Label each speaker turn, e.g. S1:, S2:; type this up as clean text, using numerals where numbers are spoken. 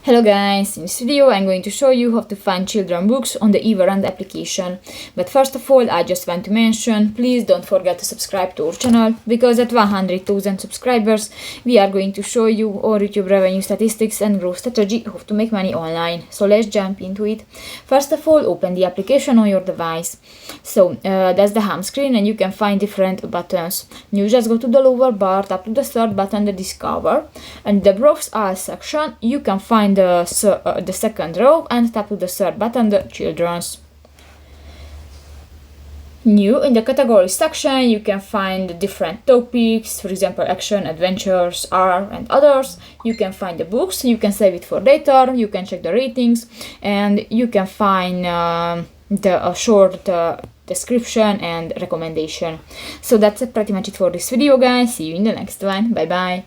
S1: Hello guys, in this video I'm going to show you how to find children books on the Everand application. But first of all, I just want to mention, please don't forget to subscribe to our channel, because at 100,000 subscribers we are going to show you our YouTube revenue statistics and growth strategy, how to make money online. So let's jump into it. First of all, open the application on your device. So that's the home screen and you can find different buttons. You just go to the lower bar, tap to the third button, the discover, and the browse all section you can find the second row and tap to the third button, the children's. New, in the category section you can find different topics, for example action, adventures, art and others. You can find the books, you can save it for later, you can check the ratings, and you can find the short description and recommendation. So that's pretty much it for this video guys. See you in the next one. Bye bye.